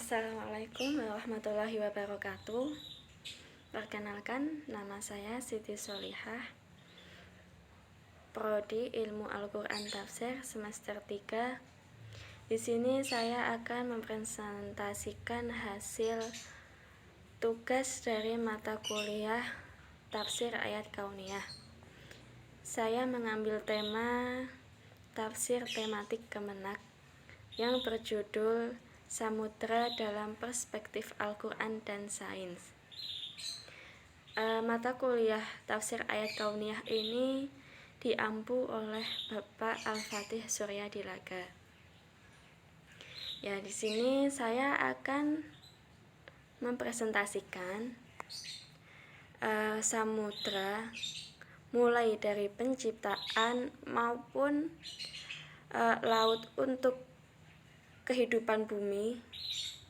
Assalamualaikum warahmatullahi wabarakatuh. Perkenalkan, nama saya Siti Solihah, Prodi Ilmu Al-Quran Tafsir semester 3. Di sini saya akan mempresentasikan hasil tugas dari mata kuliah Tafsir Ayat Kauniyah. Saya mengambil tema tafsir tematik Kemenak yang berjudul Samudra dalam Perspektif Al-Quran dan Sains. Mata kuliah Tafsir Ayat Kauniyah ini diampu oleh Bapak Al-Fatih Suryadilaga. Ya, di sini saya akan mempresentasikan samudra mulai dari penciptaan maupun laut untuk kehidupan bumi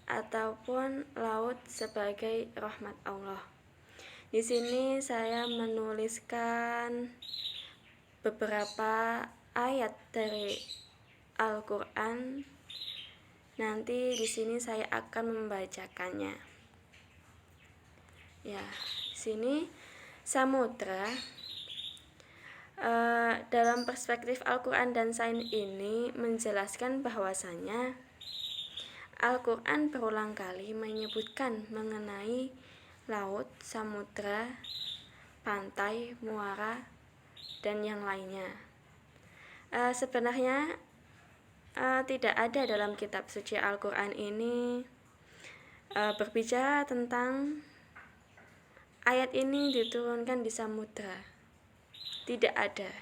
ataupun laut sebagai rahmat Allah. Di sini saya menuliskan beberapa ayat dari Al-Qur'an. Nanti di sini saya akan membacakannya. Ya, di sini samudra dalam perspektif Al-Qur'an dan Sains ini menjelaskan bahwasanya Al-Quran berulang kali menyebutkan mengenai laut, samudra, pantai, muara, dan yang lainnya. Sebenarnya tidak ada dalam kitab suci Al-Quran ini berbicara tentang ayat ini diturunkan di samudra. Tidak ada,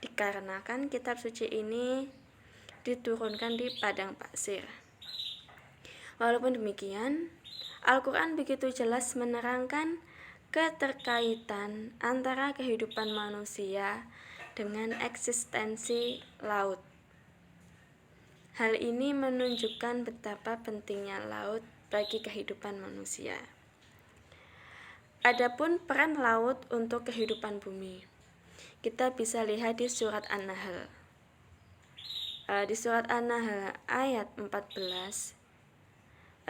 dikarenakan kitab suci ini diturunkan di padang pasir. Walaupun demikian, Al-Quran begitu jelas menerangkan keterkaitan antara kehidupan manusia dengan eksistensi laut. Hal ini menunjukkan betapa pentingnya laut bagi kehidupan manusia. Adapun peran laut untuk kehidupan bumi, kita bisa lihat di surat An-Nahl. Di surat An-Nahl ayat 14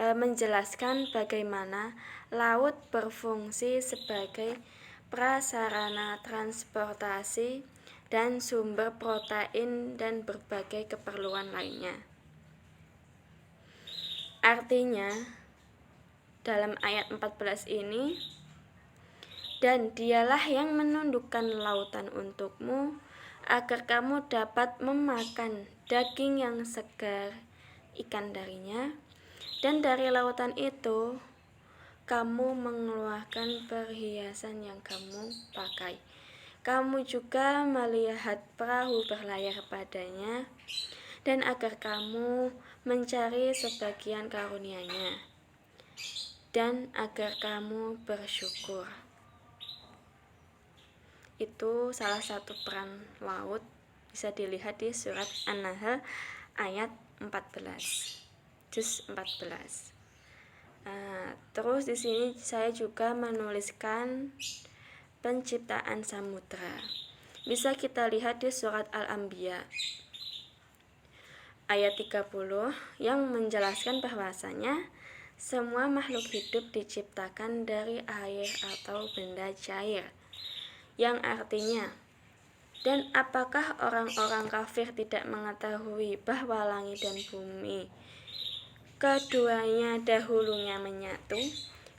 menjelaskan bagaimana laut berfungsi sebagai prasarana transportasi dan sumber protein dan berbagai keperluan lainnya. Artinya, dalam ayat 14 ini, dan dialah yang menundukkan lautan untukmu agar kamu dapat memakan daging yang segar ikan darinya, dan dari lautan itu kamu mengeluarkan perhiasan yang kamu pakai. Kamu juga melihat perahu berlayar padanya, dan agar kamu mencari sebagian karunia-Nya, dan agar kamu bersyukur. Itu salah satu peran laut, bisa dilihat di surat An-Nahl ayat 14. Juz 14. Terus di sini saya juga menuliskan penciptaan samudra. Bisa kita lihat di surat Al-Anbiya ayat 30 yang menjelaskan bahwasanya semua makhluk hidup diciptakan dari air atau benda cair, yang artinya, dan apakah orang-orang kafir tidak mengetahui bahwa langit dan bumi keduanya dahulunya menyatu,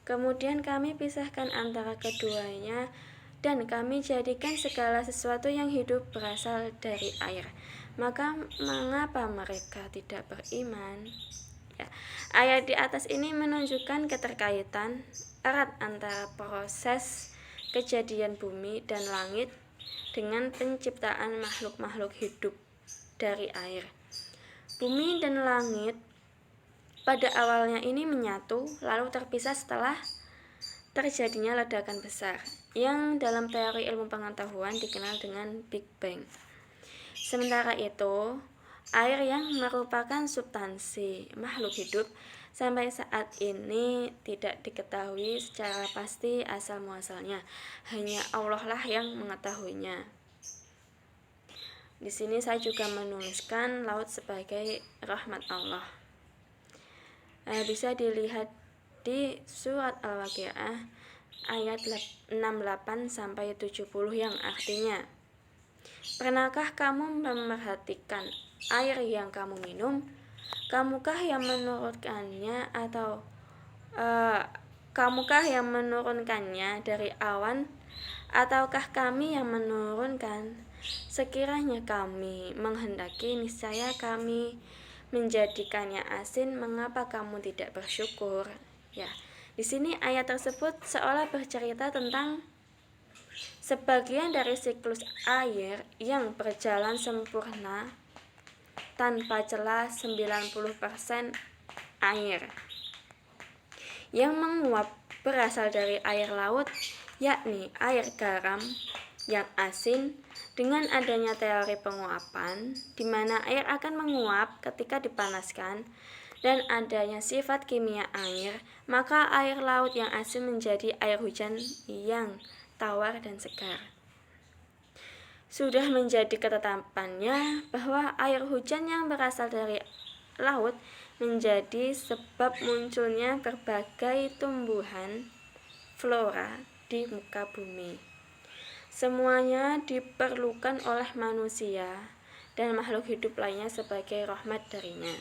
kemudian kami pisahkan antara keduanya, dan kami jadikan segala sesuatu yang hidup berasal dari air. Maka mengapa mereka tidak beriman? Ya, ayat di atas ini menunjukkan keterkaitan erat antara proses kejadian bumi dan langit dengan penciptaan makhluk-makhluk hidup dari air. Bumi dan langit pada awalnya ini menyatu, lalu terpisah setelah terjadinya ledakan besar, yang dalam teori ilmu pengetahuan dikenal dengan Big Bang. Sementara itu, air yang merupakan substansi makhluk hidup sampai saat ini tidak diketahui secara pasti asal-muasalnya. Hanya Allah lah yang mengetahuinya. Di sini saya juga menuliskan laut sebagai rahmat Allah. Bisa dilihat di surat Al-Waqiah ayat 68-70 yang artinya, pernahkah kamu memerhatikan air yang kamu minum? Kamukah yang menurunkannya atau kamukah yang menurunkannya dari awan, ataukah kami yang menurunkan? Sekiranya kami menghendaki, niscaya kami menjadikannya asin. Mengapa kamu tidak bersyukur? Ya, di sini ayat tersebut seolah bercerita tentang sebagian dari siklus air yang berjalan sempurna tanpa celah. 90% air yang menguap berasal dari air laut, yakni air garam yang asin. Dengan adanya teori penguapan, di mana air akan menguap ketika dipanaskan, dan adanya sifat kimia air, maka air laut yang asin menjadi air hujan yang tawar dan segar. Sudah menjadi ketetapannya bahwa air hujan yang berasal dari laut menjadi sebab munculnya berbagai tumbuhan flora di muka bumi. Semuanya diperlukan oleh manusia dan makhluk hidup lainnya sebagai rahmat darinya.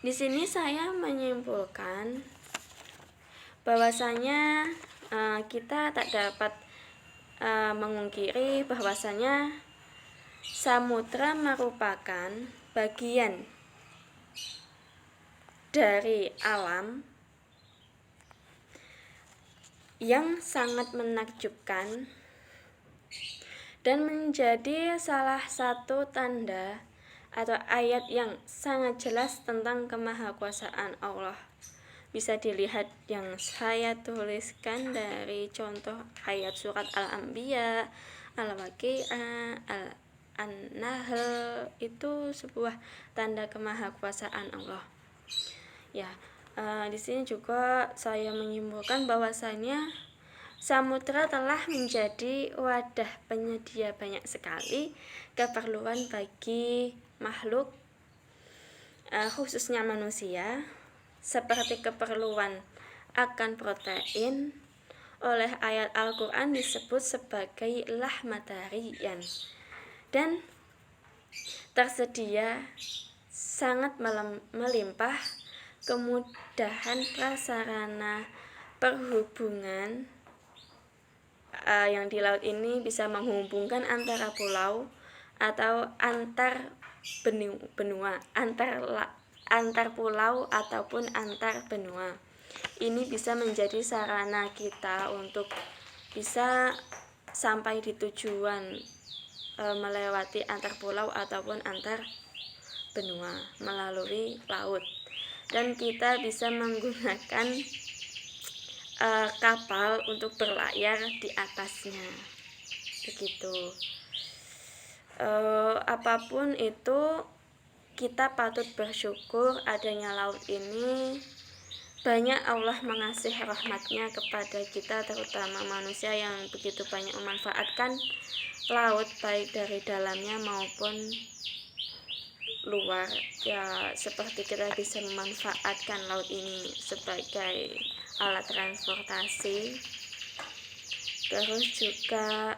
Di sini saya menyimpulkan bahwasanya kita tak dapat mengungkiri bahwasanya samudra merupakan bagian dari alam yang sangat menakjubkan dan menjadi salah satu tanda atau ayat yang sangat jelas tentang kemahakuasaan Allah. Bisa dilihat yang saya tuliskan dari contoh ayat surat Al-Anbiya, Al-Waqiah, An-Nahl, itu sebuah tanda kemahakuasaan Allah. Ya, di sini juga saya menyimpulkan bahwasanya samudra telah menjadi wadah penyedia banyak sekali keperluan bagi makhluk, khususnya manusia, seperti keperluan akan protein. Oleh ayat Al-Quran disebut sebagai lahmatarian, dan tersedia sangat melimpah kemudahan prasarana perhubungan yang di laut ini bisa menghubungkan antara pulau atau antar benua, antar pulau ataupun antar benua. Ini bisa menjadi sarana kita untuk bisa sampai di tujuan melewati antar pulau ataupun antar benua melalui laut, dan kita bisa menggunakan kapal untuk berlayar di atasnya. Begitu. Apapun itu, kita patut bersyukur adanya laut ini. Banyak Allah mengasihi rahmatnya kepada kita, terutama manusia yang begitu banyak memanfaatkan laut, baik dari dalamnya maupun luar. Ya, seperti kita bisa memanfaatkan laut ini sebagai alat transportasi. Terus juga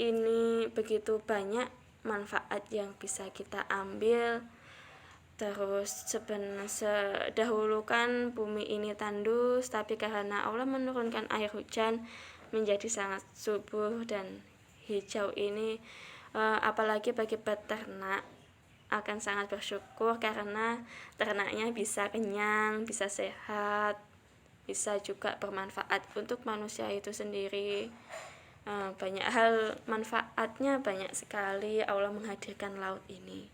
ini begitu banyak manfaat yang bisa kita ambil. Terus dahulu kan bumi ini tandus, tapi karena Allah menurunkan air hujan menjadi sangat subur dan hijau ini, apalagi bagi peternak akan sangat bersyukur karena ternaknya bisa kenyang, bisa sehat, bisa juga bermanfaat untuk manusia itu sendiri. Banyak hal manfaatnya, banyak sekali Allah menghadirkan laut ini.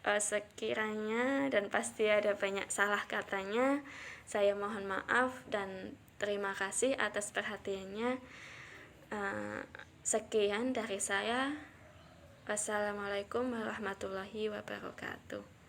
Sekiranya dan pasti ada banyak salah katanya, saya mohon maaf dan terima kasih atas perhatiannya. Sekian dari saya. Wassalamualaikum warahmatullahi wabarakatuh.